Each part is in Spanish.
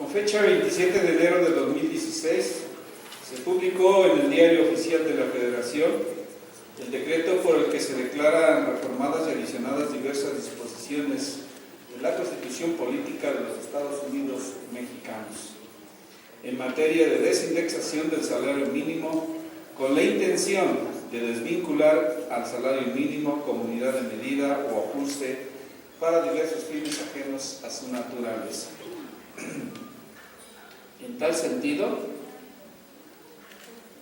Con fecha 27 de enero de 2016, se publicó en el Diario Oficial de la Federación el decreto por el que se declaran reformadas y adicionadas diversas disposiciones de la Constitución Política de los Estados Unidos Mexicanos en materia de desindexación del salario mínimo, con la intención de desvincular al salario mínimo como unidad de medida o ajuste para diversos fines ajenos a su naturaleza. En tal sentido,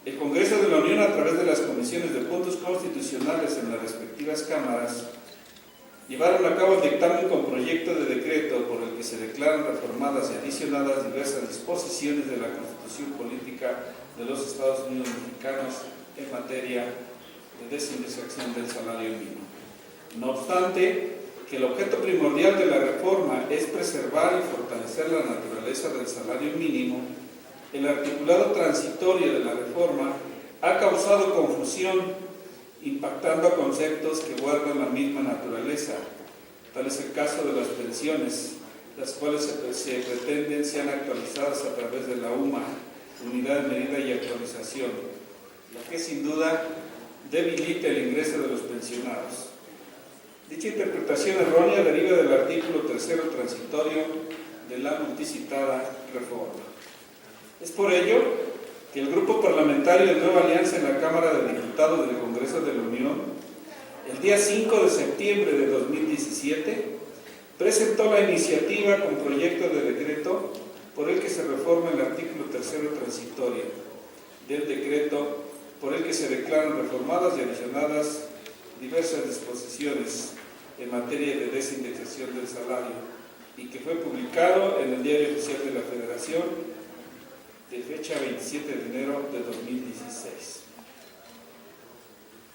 el Congreso de la Unión, a través de las comisiones de puntos constitucionales en las respectivas cámaras, llevaron a cabo el dictamen con proyecto de decreto por el que se declaran reformadas y adicionadas diversas disposiciones de la Constitución Política de los Estados Unidos Mexicanos en materia de desindexación del salario mínimo. No obstante, que el objeto primordial de la reforma es preservar y fortalecer la naturaleza del salario mínimo, el articulado transitorio de la reforma ha causado confusión, impactando a conceptos que guardan la misma naturaleza. Tal es el caso de las pensiones, las cuales se pretenden sean actualizadas a través de la UMA, Unidad de Medida y Actualización, la que sin duda debilita el ingreso de los pensionados. Dicha interpretación errónea deriva del artículo 3º transitorio de la multicitada reforma. Es por ello que el Grupo Parlamentario de Nueva Alianza en la Cámara de Diputados del Congreso de la Unión, el día 5 de septiembre de 2017, presentó la iniciativa con proyecto de decreto por el que se reforma el artículo 3º transitorio del decreto por el que se declaran reformadas y adicionadas diversas disposiciones en materia de desindexación del salario y que fue publicado en el Diario Oficial de la Federación de fecha 27 de enero de 2016.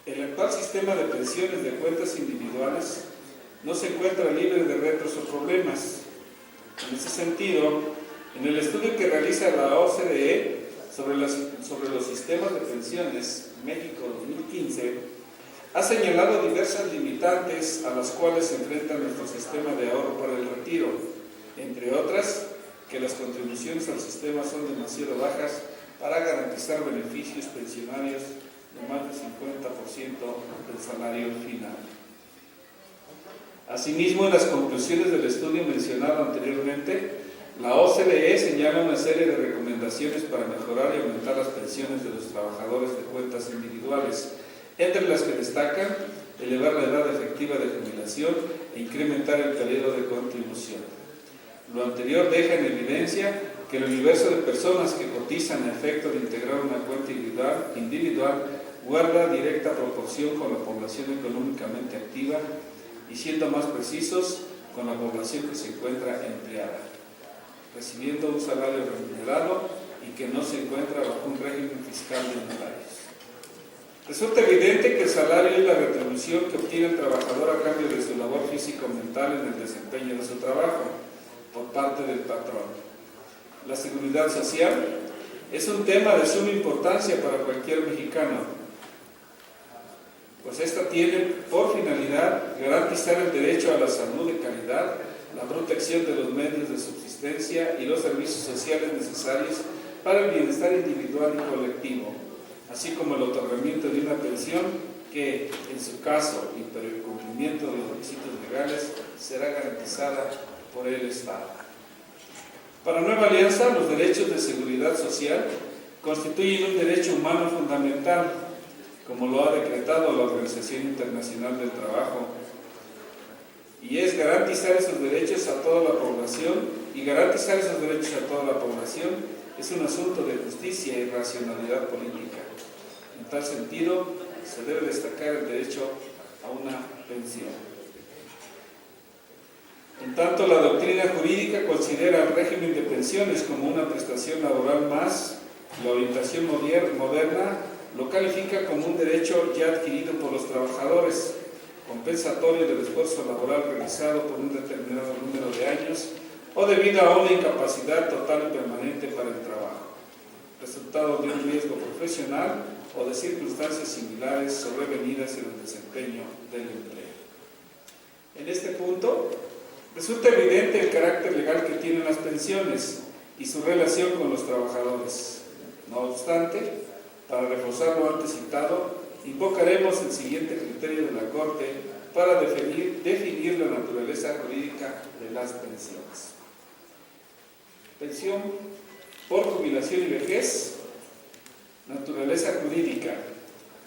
El actual sistema de pensiones de cuentas individuales no se encuentra libre de retos o problemas. En ese sentido, en el estudio que realiza la OCDE sobre los sistemas de pensiones México 2015, ha señalado diversas limitantes a las cuales se enfrenta nuestro sistema de ahorro para el retiro, entre otras, que las contribuciones al sistema son demasiado bajas para garantizar beneficios pensionarios de más del 50% del salario final. Asimismo, en las conclusiones del estudio mencionado anteriormente, la OCDE señala una serie de recomendaciones para mejorar y aumentar las pensiones de los trabajadores de cuentas individuales, entre las que destacan elevar la edad efectiva de jubilación e incrementar el periodo de contribución. Lo anterior deja en evidencia que el universo de personas que cotizan a efecto de integrar una cuenta individual guarda directa proporción con la población económicamente activa y, siendo más precisos, con la población que se encuentra empleada, recibiendo un salario remunerado y que no se encuentra bajo un régimen fiscal de honorarios. Resulta evidente que el salario es la retribución que obtiene el trabajador a cambio de su labor físico-mental en el desempeño de su trabajo por parte del patrón. La seguridad social es un tema de suma importancia para cualquier mexicano, pues esta tiene por finalidad garantizar el derecho a la salud de calidad, la protección de los medios de subsistencia y los servicios sociales necesarios para el bienestar individual y colectivo, así como el otorgamiento de una pensión que, en su caso y por el cumplimiento de los requisitos legales, será garantizada por el Estado. Para Nueva Alianza, los derechos de seguridad social constituyen un derecho humano fundamental, como lo ha decretado la Organización Internacional del Trabajo, y es garantizar esos derechos a toda la población, y garantizar esos derechos a toda la población es un asunto de justicia y racionalidad política. En tal sentido, se debe destacar el derecho a una pensión. En tanto, la doctrina jurídica considera el régimen de pensiones como una prestación laboral más, la orientación moderna lo califica como un derecho ya adquirido por los trabajadores, compensatorio del esfuerzo laboral realizado por un determinado número de años o debido a una incapacidad total y permanente para el trabajo, resultado de un riesgo profesional o de circunstancias similares sobrevenidas en el desempeño del empleo. En este punto, resulta evidente el carácter legal que tienen las pensiones, y su relación con los trabajadores. No obstante, para reforzar lo antes citado, invocaremos el siguiente criterio de la Corte para definir la naturaleza jurídica de las pensiones. Pensión por jubilación y vejez. Naturaleza jurídica.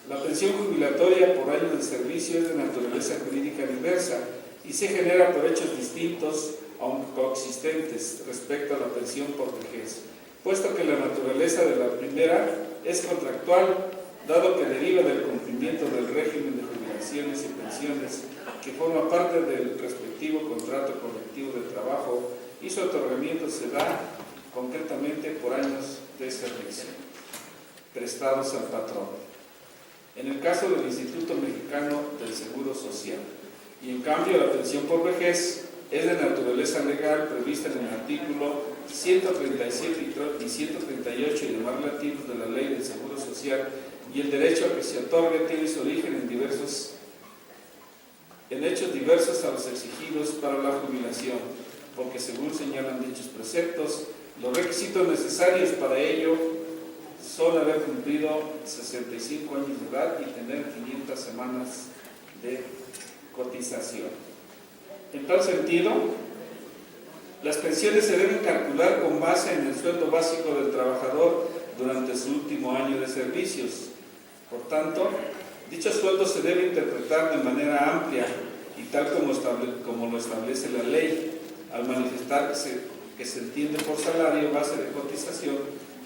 La pensión jubilatoria por años de servicio es de naturaleza jurídica diversa y se genera por hechos distintos, aunque coexistentes, respecto a la pensión por vejez, puesto que la naturaleza de la primera es contractual, dado que deriva del cumplimiento del régimen de jubilaciones y pensiones que forma parte del respectivo contrato colectivo de trabajo, y su otorgamiento se da concretamente por años de servicio prestados al patrón, en el caso del Instituto Mexicano del Seguro Social. Y en cambio la pensión por vejez es de naturaleza legal prevista en el artículo 137 y 138 y demás relativos de la Ley del Seguro Social, y el derecho a que se otorgue tiene su origen en hechos diversos a los exigidos para la jubilación, porque según señalan dichos preceptos, los requisitos necesarios para ello son haber cumplido 65 años de edad y tener 500 semanas de cotización. En tal sentido, las pensiones se deben calcular con base en el sueldo básico del trabajador durante su último año de servicios. Por tanto, dicho sueldo se debe interpretar de manera amplia y tal como lo establece la ley, al manifestar que se entiende por salario base de cotización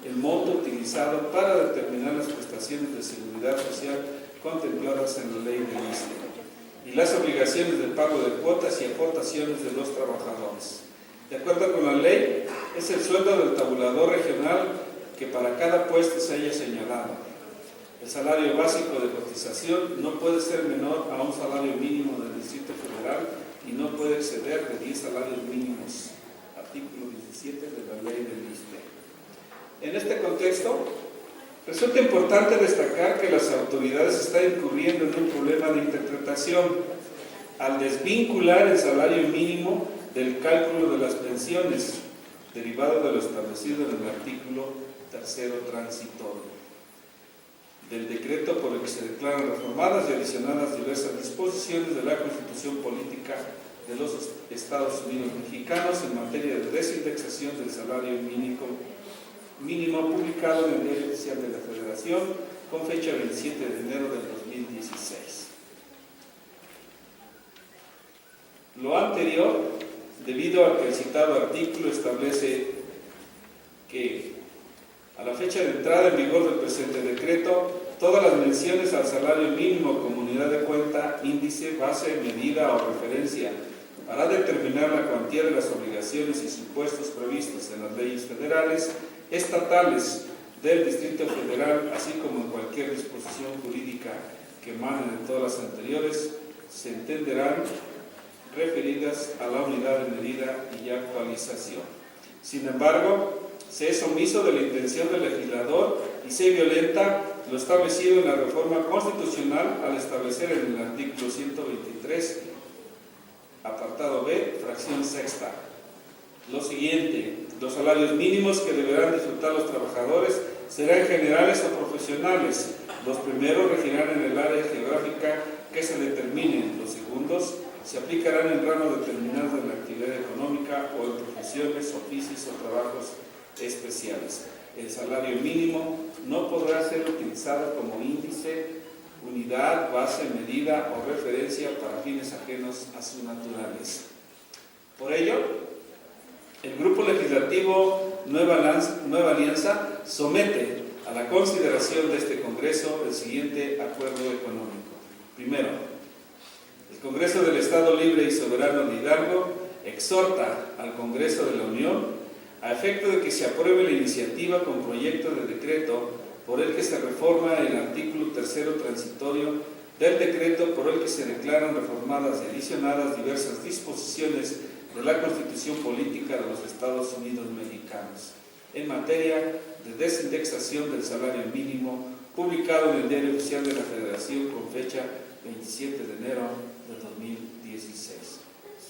el monto utilizado para determinar las prestaciones de seguridad social contempladas en la ley del ISSSTE y las obligaciones de pago de cuotas y aportaciones de los trabajadores. De acuerdo con la ley, es el sueldo del tabulador regional que para cada puesto se haya señalado. El salario básico de cotización no puede ser menor a un salario mínimo del Distrito Federal y no puede exceder de 10 salarios mínimos. Artículo 17 de la ley del ISSSTE. En este contexto, resulta importante destacar que las autoridades están incurriendo en un problema de interpretación al desvincular el salario mínimo del cálculo de las pensiones, derivado de lo establecido en el artículo 3º transitorio del decreto por el que se declaran reformadas y adicionadas diversas disposiciones de la Constitución Política de los Estados Unidos Mexicanos en materia de desindexación del salario mínimo publicado en el Diario Oficial de la Federación con fecha 27 de enero del 2016. Lo anterior, debido a que el citado artículo establece que a la fecha de entrada en vigor del presente decreto, todas las menciones al salario mínimo como unidad de cuenta, índice, base, medida o referencia para determinar la cuantía de las obligaciones y supuestos previstos en las leyes federales, estatales del Distrito Federal, así como en cualquier disposición jurídica que emane de todas las anteriores, se entenderán referidas a la unidad de medida y actualización. Sin embargo, se es omiso de la intención del legislador y se violenta lo establecido en la reforma constitucional al establecer en el artículo 123, apartado B, fracción sexta, lo siguiente: los salarios mínimos que deberán disfrutar los trabajadores serán generales o profesionales. Los primeros regirán en el área geográfica que se determinen. Los segundos se aplicarán en ramos determinados de la actividad económica o en profesiones, oficios o trabajos especiales. El salario mínimo no podrá ser utilizado como índice, unidad, base, medida o referencia para fines ajenos a su naturaleza. Por ello, el Grupo Legislativo Nueva Alianza somete a la consideración de este Congreso el siguiente acuerdo económico. Primero, el Congreso del Estado Libre y Soberano de Hidalgo exhorta al Congreso de la Unión a efecto de que se apruebe la iniciativa con proyecto de decreto por el que se reforma el artículo 3º transitorio del decreto por el que se declaran reformadas y adicionadas diversas disposiciones de la Constitución Política de los Estados Unidos Mexicanos en materia de desindexación del salario mínimo, publicado en el Diario Oficial de la Federación con fecha 27 de enero de 2016.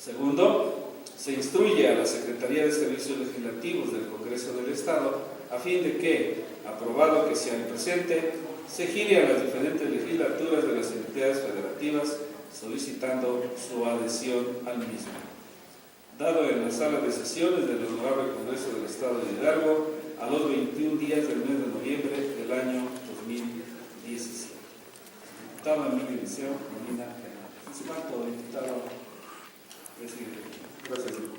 Segundo, Se instruye a la Secretaría de Servicios Legislativos del Congreso del Estado a fin de que, aprobado que sea el presente, se gire a las diferentes legislaturas de las entidades federativas solicitando su adhesión al mismo. Dado en la sala de sesiones del Honorable Congreso del Estado de Hidalgo a los 21 días del mes de noviembre del año 2017. Diputado Emilio Liceo Molina, diputado presidente. Gracias.